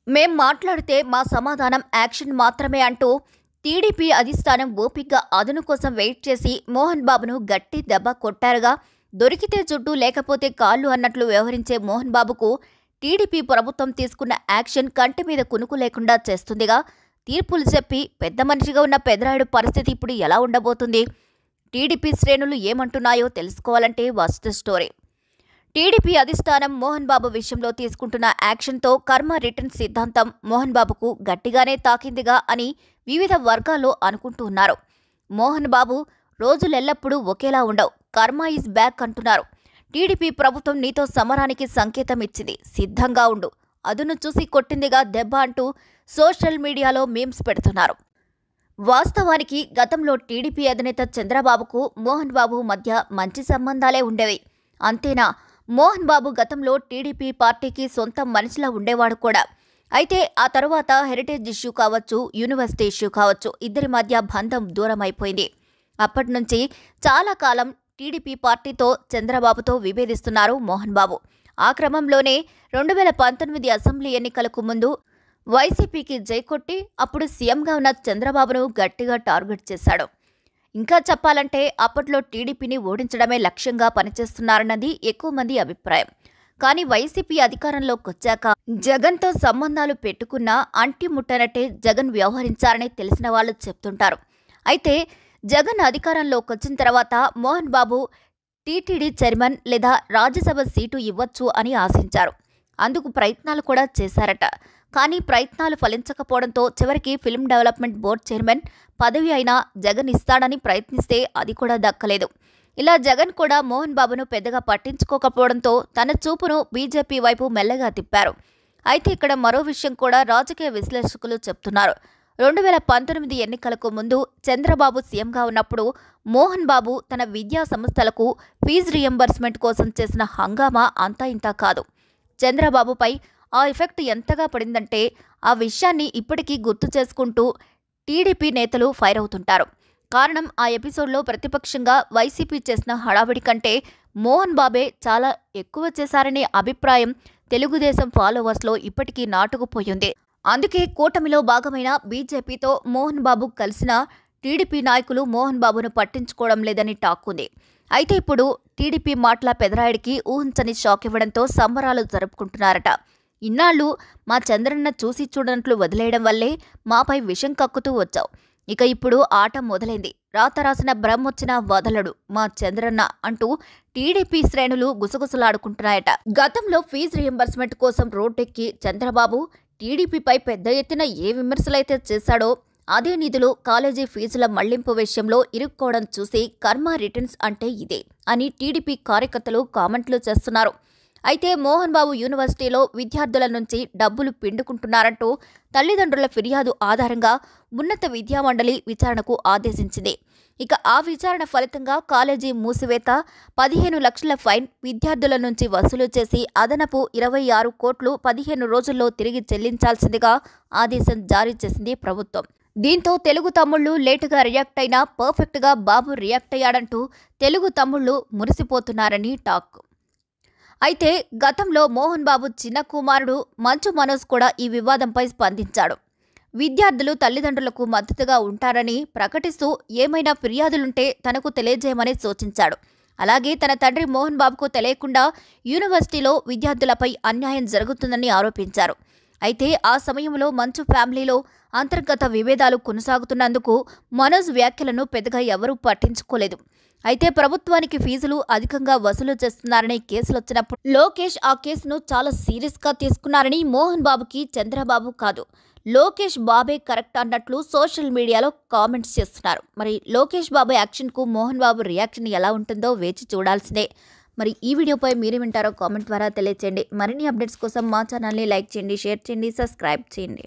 మేం మాట్లాడితే మా సమాధానం యాక్షన్ మాత్రమే అంటూ టీడీపీ అధిష్టానం ఓపిగ్గా అదును కోసం వెయిట్ చేసి మోహన్ బాబును గట్టి దెబ్బ కొట్టారుగా. దొరికితే జుట్టు లేకపోతే కాళ్ళు అన్నట్లు వ్యవహరించే మోహన్ బాబుకు టీడీపీ ప్రభుత్వం తీసుకున్న యాక్షన్ కంటి మీద కునుకు లేకుండా చేస్తుందిగా. తీర్పులు చెప్పి పెద్ద మనిషిగా ఉన్న పెదరాయుడు పరిస్థితి ఇప్పుడు ఎలా ఉండబోతుంది? టీడీపీ శ్రేణులు ఏమంటున్నాయో తెలుసుకోవాలంటే వాచ్ ది స్టోరీ. టీడీపీ అధిష్టానం మోహన్ బాబు విషయంలో తీసుకుంటున్న యాక్షన్తో కర్మ రిటర్న్ సిద్ధాంతం మోహన్ బాబుకు గట్టిగానే తాకిందిగా అని వివిధ వర్గాల్లో అనుకుంటూ ఉన్నారు. మోహన్ బాబు రోజులెల్లప్పుడూ ఒకేలా ఉండవు, కర్మ ఈజ్ బ్యాక్ అంటున్నారు. టీడీపీ ప్రభుత్వం నీతో సమరానికి సంకేతం ఇచ్చింది, సిద్ధంగా ఉండు, అదును చూసి కొట్టిందిగా దెబ్బ అంటూ సోషల్ మీడియాలో మీమ్స్ పెడుతున్నారు. వాస్తవానికి గతంలో టీడీపీ అధినేత చంద్రబాబుకు మోహన్ బాబు మధ్య మంచి సంబంధాలే ఉండేవి. అంతేనా, మోహన్ బాబు గతంలో టీడీపీ పార్టీకి సొంత మనిషిలా ఉండేవాడు కూడా. అయితే ఆ తరువాత హెరిటేజ్ ఇష్యూ కావచ్చు, యూనివర్సిటీ ఇష్యూ కావచ్చు, ఇద్దరి మధ్య బంధం దూరం అయిపోయింది. అప్పటి నుంచి చాలా కాలం టీడీపీ పార్టీతో చంద్రబాబుతో విభేదిస్తున్నారు మోహన్ బాబు. ఆ క్రమంలోనే 2019 అసెంబ్లీ ఎన్నికలకు ముందు వైసీపీకి జైకొట్టి అప్పుడు సీఎంగా ఉన్న చంద్రబాబును గట్టిగా టార్గెట్ చేశాడు. ఇంకా చెప్పాలంటే అప్పట్లో టీడీపీని ఓడించడమే లక్ష్యంగా పనిచేస్తున్నారన్నది ఎక్కువ మంది అభిప్రాయం. కానీ వైసీపీ అధికారంలోకి వచ్చాక జగన్తో సంబంధాలు పెట్టుకున్నా అంటి ముట్టనట్టే జగన్ వ్యవహరించారని తెలిసిన వాళ్ళు చెప్తుంటారు. అయితే జగన్ అధికారంలోకి వచ్చిన తర్వాత మోహన్ బాబు టీటీడీ చైర్మన్ లేదా రాజ్యసభ సీటు ఇవ్వచ్చు అని ఆశించారు. అందుకు ప్రయత్నాలు కూడా చేశారట. కానీ ప్రయత్నాలు ఫలించకపోవడంతో చివరికి ఫిల్మ్ డెవలప్మెంట్ బోర్డు చైర్మన్ పదవి అయినా జగన్ ఇస్తాడని ప్రయత్నిస్తే అది కూడా దక్కలేదు. ఇలా జగన్ కూడా మోహన్ బాబును పెద్దగా పట్టించుకోకపోవడంతో తన చూపును బీజేపీ వైపు మెల్లగా తిప్పారు. అయితే ఇక్కడ మరో విషయం కూడా రాజకీయ విశ్లేషకులు చెప్తున్నారు. 2019 ఎన్నికలకు ముందు చంద్రబాబు సీఎంగా ఉన్నప్పుడు మోహన్ బాబు తన విద్యా సంస్థలకు ఫీజు రియంబర్స్మెంట్ కోసం చేసిన హంగామా అంతా ఇంతా కాదు. చంద్రబాబుపై ఆ ఎఫెక్ట్ ఎంతగా పడిందంటే ఆ విషయాన్ని ఇప్పటికీ గుర్తు చేసుకుంటూ టీడీపీ నేతలు ఫైర్ అవుతుంటారు. కారణం, ఆ ఎపిసోడ్లో ప్రతిపక్షంగా వైసీపీ చేసిన హడావిడి కంటే మోహన్ బాబే చాలా ఎక్కువ చేశారనే అభిప్రాయం తెలుగుదేశం ఫాలోవర్స్లో ఇప్పటికీ నాటుకుపోయింది. అందుకే కూటమిలో భాగమైన బీజేపీతో మోహన్ బాబు కలిసిన టీడీపీ నాయకులు మోహన్ బాబును పట్టించుకోవడం లేదని టాక్ ఉంది. అయితే ఇప్పుడు టీడీపీ మాటల పెదరాయుడికి ఊహించని షాక్ ఇవ్వడంతో సంబరాలు జరుపుకుంటున్నారట. ఇన్నాళ్ళు మా చంద్రన్న చూసి చూడనట్లు వదిలేయడం వల్లే మాపై విషం కక్కుతూ వచ్చావు, ఇక ఇప్పుడు ఆట మొదలైంది, రాత రాసిన బ్రహ్మొచ్చినా వదలడు మా చంద్రన్న అంటూ టీడీపీ శ్రేణులు గుసగుసలాడుకుంటున్నాయట. గతంలో ఫీజు రియంబర్స్మెంట్ కోసం రోడ్డెక్కి చంద్రబాబు టీడీపీపై పెద్ద ఎత్తున ఏ విమర్శలైతే చేశాడో అదే నిధులు కాలేజీ ఫీజుల మళ్లింపు విషయంలో ఇరుక్కోవడం చూసి కర్మ రిటర్న్స్ అంటే ఇదే అని టీడీపీ కార్యకర్తలు కామెంట్లు చేస్తున్నారు. అయితే మోహన్ బాబు యూనివర్సిటీలో విద్యార్థుల నుంచి డబ్బులు పిండుకుంటున్నారంటూ తల్లిదండ్రుల ఫిర్యాదు ఆధారంగా ఉన్నత విద్యామండలి విచారణకు ఆదేశించింది. ఇక ఆ విచారణ ఫలితంగా కాలేజీ మూసివేత, 15 లక్షల ఫైన్ విద్యార్థుల నుంచి వసూలు చేసి అదనపు 26 కోట్లు 15 రోజుల్లో తిరిగి చెల్లించాల్సిందిగా ఆదేశం జారీ చేసింది ప్రభుత్వం. దీంతో తెలుగు తమ్ముళ్లు లేటుగా రియాక్ట్ అయినా పర్ఫెక్ట్గా బాబు రియాక్ట్ అయ్యాడంటూ తెలుగు తమ్ముళ్లు మురిసిపోతున్నారని టాక్. అయితే గతంలో మోహన్ బాబు చిన్న కుమారుడు మంచు మనోజ్ కూడా ఈ వివాదంపై స్పందించాడు. విద్యార్థులు తల్లిదండ్రులకు మద్దతుగా ఉంటారని ప్రకటిస్తూ ఏమైనా ఫిర్యాదులుంటే తనకు తెలియజేయమని సూచించాడు. అలాగే తన తండ్రి మోహన్ బాబుకు తెలియకుండా యూనివర్సిటీలో విద్యార్థులపై అన్యాయం జరుగుతుందని ఆరోపించారు. అయితే ఆ సమయంలో మంచు ఫ్యామిలీలో అంతర్గత విభేదాలు కొనసాగుతున్నందుకు మనోజ్ వ్యాఖ్యలను పెద్దగా ఎవరూ పట్టించుకోలేదు. అయితే ప్రభుత్వానికి ఫీజులు అధికంగా వసూలు చేస్తున్నారని కేసులు వచ్చినప్పుడు లోకేష్ ఆ కేసును చాలా సీరియస్గా తీసుకున్నారని మోహన్ బాబుకి చంద్రబాబు కాదు, లోకేష్ బాబే కరెక్ట్ అన్నట్లు సోషల్ మీడియాలో కామెంట్స్ చేస్తున్నారు. మరి లోకేష్ బాబు యాక్షన్కు మోహన్ బాబు రియాక్షన్ ఎలా ఉంటుందో వేచి చూడాల్సిందే. మరి ఈ వీడియోపై మీరేమంటారో కామెంట్ ద్వారా తెలియచేయండి. మరిన్ని అప్డేట్స్ కోసం మా ఛానల్ని లైక్ చేయండి, షేర్ చేయండి, సబ్స్క్రైబ్ చేయండి.